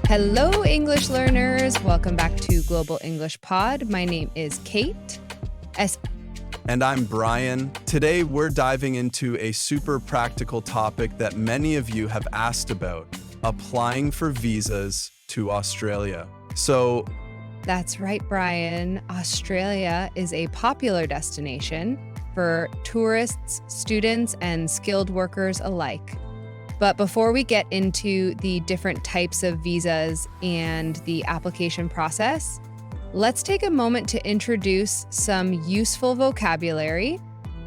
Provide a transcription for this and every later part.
Hello, English learners. Welcome back to Global English Pod. My name is Kate. And I'm Brian. Today, we're diving into a super practical topic that many of you have asked about, applying for visas to Australia. That's right, Brian. Australia is a popular destination for tourists, students, and skilled workers alike. But before we get into the different types of visas and the application process, let's take a moment to introduce some useful vocabulary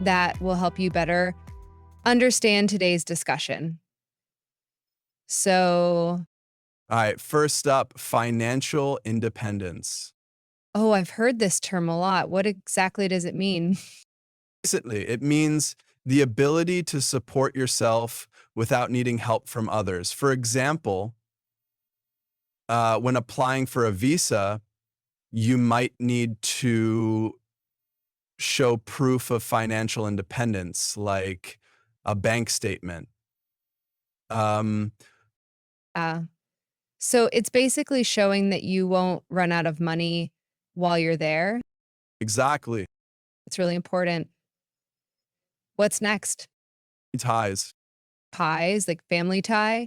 that will help you better understand today's discussion. All right, first up, financial independence. Oh, I've heard this term a lot. What exactly does it mean? Basically, it means the ability to support yourself without needing help from others. For example, when applying for a visa, you might need to show proof of financial independence, like a bank statement. So it's basically showing that you won't run out of money while you're there. Exactly. It's really important. What's next? Ties. Ties, like family tie?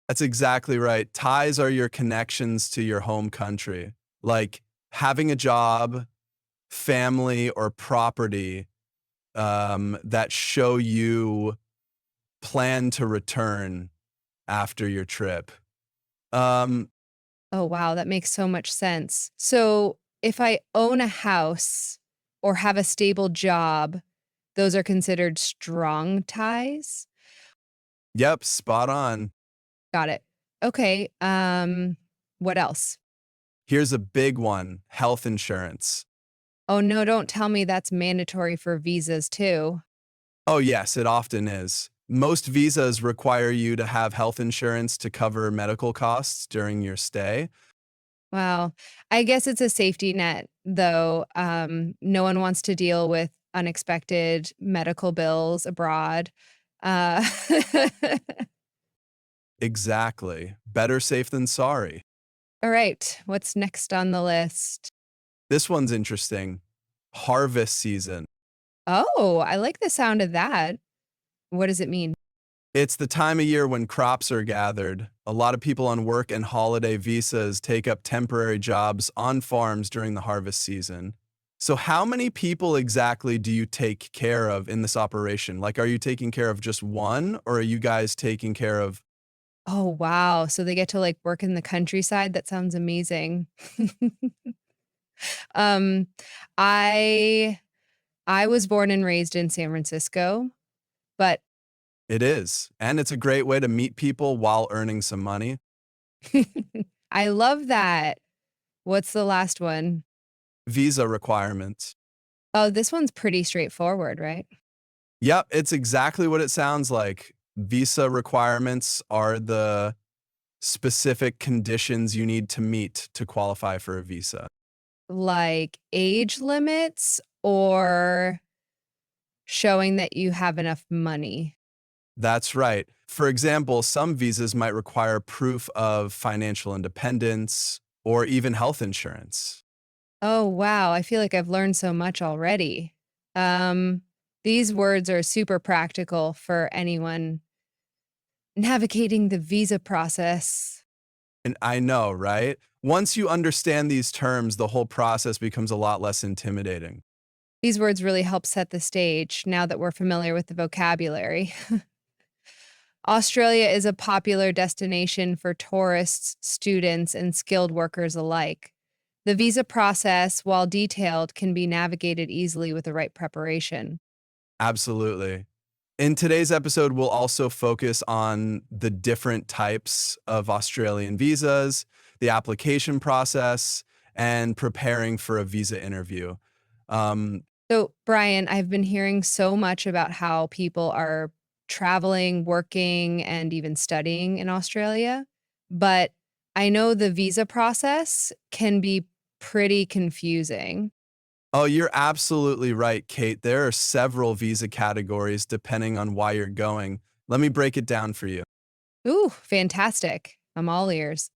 That's exactly right. Ties are your connections to your home country, like having a job, family, or property that show you plan to return after your trip. Oh, wow, that makes so much sense. So if I own a house or have a stable job, those are considered strong ties? Yep, spot on. Got it. Okay, what else? Here's a big one, health insurance. Oh, no, don't tell me that's mandatory for visas too. Oh, yes, it often is. Most visas require you to have health insurance to cover medical costs during your stay. Wow. I guess it's a safety net, though. No one wants to deal with unexpected medical bills abroad. Uh, Exactly. Better safe than sorry. all right. What's next on the list? This one's interesting. Harvest season. Oh, I like the sound of that. What does it mean? It's the time of year when crops are gathered. A lot of people on work and holiday visas take up temporary jobs on farms during the harvest season. So how many people exactly do you take care of in this operation? Like, are you taking care of just one, or are you guys taking care of... Oh, wow. So they get to like work in the countryside. That sounds amazing. Um, I I was born and raised in San Francisco, but It is. And it's a great way to meet people while earning some money. I love that. What's the last one? Visa requirements. Oh, this one's pretty straightforward, right? Yep, it's exactly what it sounds like. Visa requirements are the specific conditions you need to meet to qualify for a visa. Like age limits or showing that you have enough money. That's right. For example, some visas might require proof of financial independence or even health insurance. Oh, wow. I feel like I've learned so much already. These words are super practical for anyone navigating the visa process. And I know, right? Once you understand these terms, the whole process becomes a lot less intimidating. These words really help set the stage now that we're familiar with the vocabulary. Australia is a popular destination for tourists, students, and skilled workers alike. The visa process, while detailed, can be navigated easily with the right preparation. Absolutely. In today's episode, we'll also focus on the different types of Australian visas, the application process, and preparing for a visa interview. So, Brian, I've been hearing so much about how people are traveling, working, and even studying in Australia. But I know the visa process can be pretty confusing. Oh, you're absolutely right, Kate. There are several visa categories depending on why you're going. Let me break it down for you. Ooh, fantastic. I'm all ears.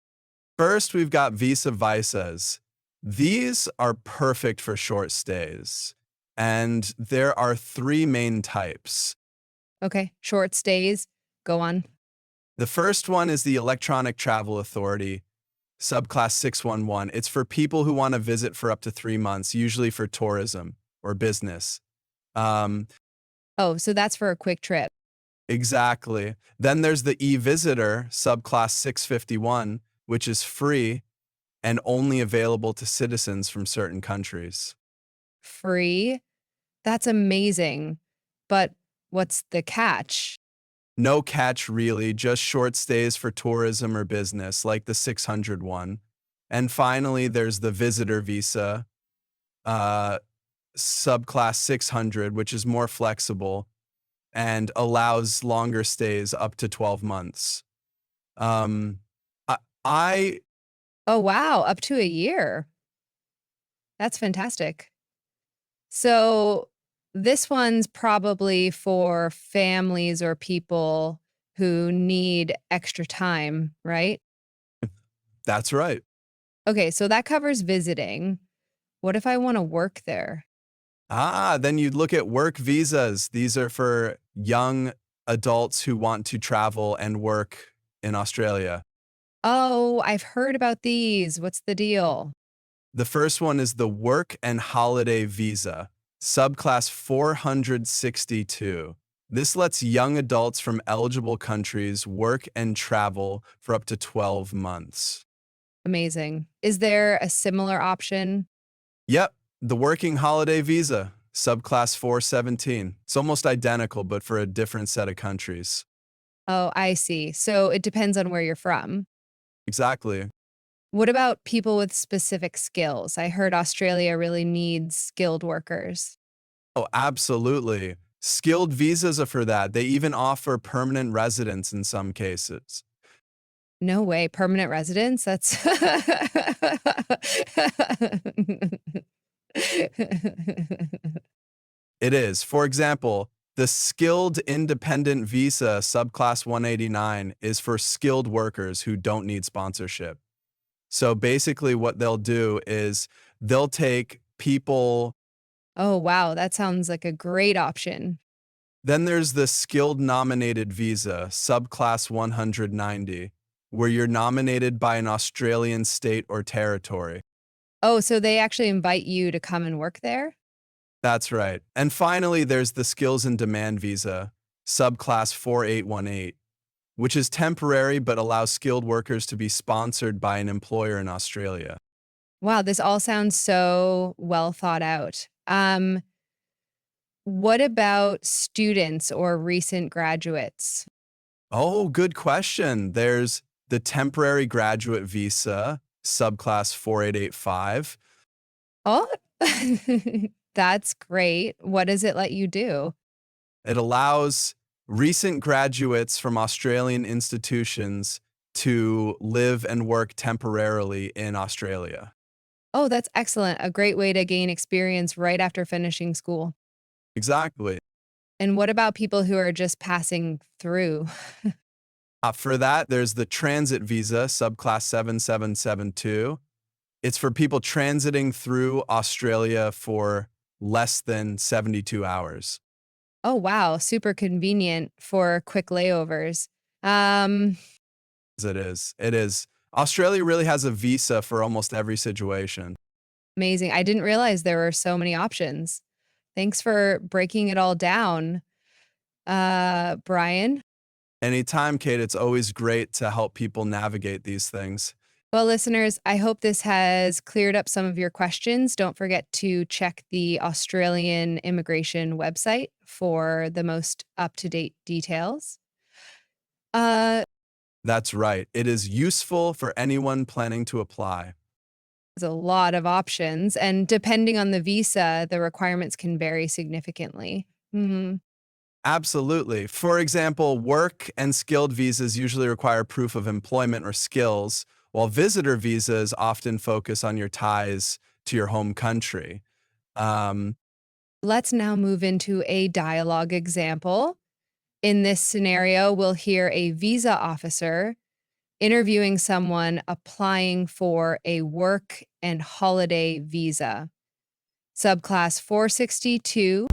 First, we've got visa visas. These are perfect for short stays. And there are three main types. Okay, short stays. Go on. The first one is the Electronic Travel Authority, subclass 611. It's for people who want to visit for up to 3 months, usually for tourism or business. Um, Oh, so that's for a quick trip. exactly. Then there's the e-visitor, subclass 651, which is free and only available to citizens from certain countries. Free? That's amazing. But what's the catch? No catch really, just short stays for tourism or business, like the 600 one. And finally, there's the visitor visa, uh, subclass 600, which is more flexible and allows longer stays up to 12 months. Um, I Oh, wow, up to a year. That's fantastic. So this one's probably for families or people who need extra time, right? that's right. Okay, so that covers visiting. What if I want to work there? Then you'd look at work visas. These are for young adults who want to travel and work in Australia. Oh, I've heard about these. What's the deal? The first one is the Work and Holiday Visa, subclass 462. This lets young adults from eligible countries work and travel for up to 12 months. Amazing. Is there a similar option? Yep, the Working Holiday Visa, subclass 417. It's almost identical, but for a different set of countries. Oh, I see. So it depends on where you're from. Exactly. What about people with specific skills? I heard Australia really needs skilled workers. Oh, absolutely. Skilled visas are for that. They even offer permanent residence in some cases. No way, permanent residence? That's It is. For example, the Skilled Independent Visa subclass 189 is for skilled workers who don't need sponsorship. So basically, what they'll do is they'll take people. Oh, wow, that sounds like a great option. Then there's the Skilled Nominated Visa subclass 190, where you're nominated by an Australian state or territory. Oh, so they actually invite you to come and work there? That's right. And finally, there's the Skills in Demand Visa, subclass 4818, which is temporary but allows skilled workers to be sponsored by an employer in Australia. Wow, this all sounds so well thought out. What about students or recent graduates? Oh, good question. There's the Temporary Graduate Visa, subclass 4885. Oh, that's great. What does it let you do? It allows recent graduates from Australian institutions to live and work temporarily in Australia. Oh, that's excellent. A great way to gain experience right after finishing school. Exactly. And what about people who are just passing through? For that, there's the transit visa, subclass 7772. It's for people transiting through Australia for less than 72 hours. Oh, wow. Super convenient for quick layovers. Um, It is. It is. Australia really has a visa for almost every situation. Amazing. I didn't realize there were so many options. Thanks for breaking it all down, Brian. Anytime, Kate, it's always great to help people navigate these things. Well, listeners, I hope this has cleared up some of your questions. Don't forget to check the Australian immigration website for the most up-to-date details. Uh, That's right. It is useful for anyone planning to apply. there's a lot of options, and depending on the visa, the requirements can vary significantly. Absolutely. For example, work and skilled visas usually require proof of employment or skills, while visitor visas often focus on your ties to your home country. Um, Let's now move into a dialogue example. In this scenario, we'll hear a visa officer interviewing someone applying for a work and holiday visa. Subclass 462.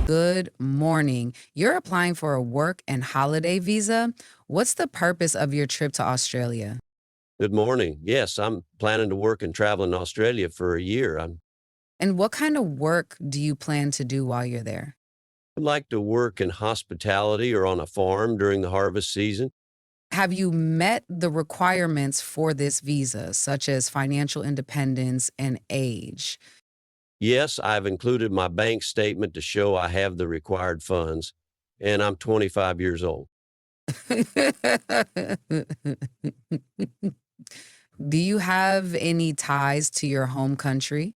Good morning. You're applying for a work and holiday visa. What's the purpose of your trip to Australia? Good morning. Yes, I'm planning to work and travel in Australia for a year. And what kind of work do you plan to do while you're there? I'd like to work in hospitality or on a farm during the harvest season. Have you met the requirements for this visa, such as financial independence and age? Yes, I've included my bank statement to show I have the required funds, and I'm 25 years old. Do you have any ties to your home country?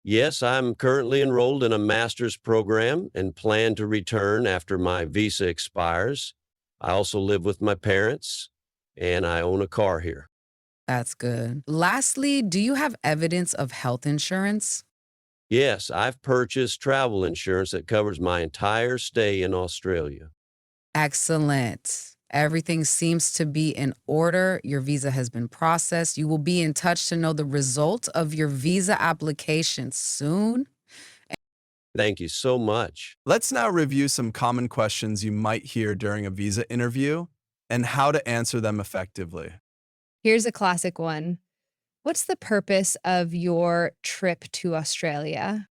Yes, I'm currently enrolled in a master's program and plan to return after my visa expires. I also live with my parents, and I own a car here. That's good. Lastly, do you have evidence of health insurance? Yes, I've purchased travel insurance that covers my entire stay in Australia. Excellent. Everything seems to be in order. Your visa has been processed. You will be in touch to know the result of your visa application soon. Thank you so much. Let's now review some common questions you might hear during a visa interview and how to answer them effectively. Here's a classic one. What's the purpose of your trip to Australia?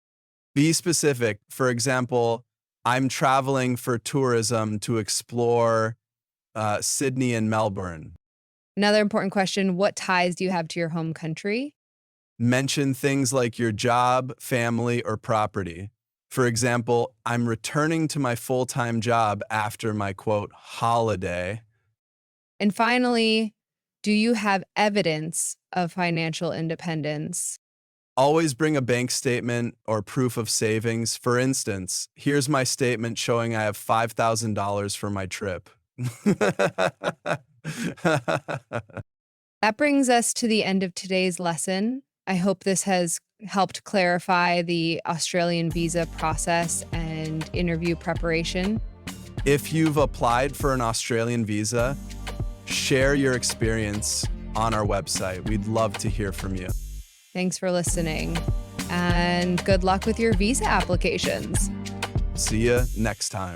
Be specific. For example, I'm traveling for tourism to explore Sydney and Melbourne. Another important question, what ties do you have to your home country? Mention things like your job, family, or property. For example, I'm returning to my full-time job after my, quote, holiday. And finally, do you have evidence of financial independence? Always bring a bank statement or proof of savings. For instance, here's my statement showing I have $5,000 for my trip. That brings us to the end of today's lesson. I hope this has helped clarify the Australian visa process and interview preparation. If you've applied for an Australian visa, share your experience on our website. We'd love to hear from you. Thanks for listening, and good luck with your visa applications. See you next time.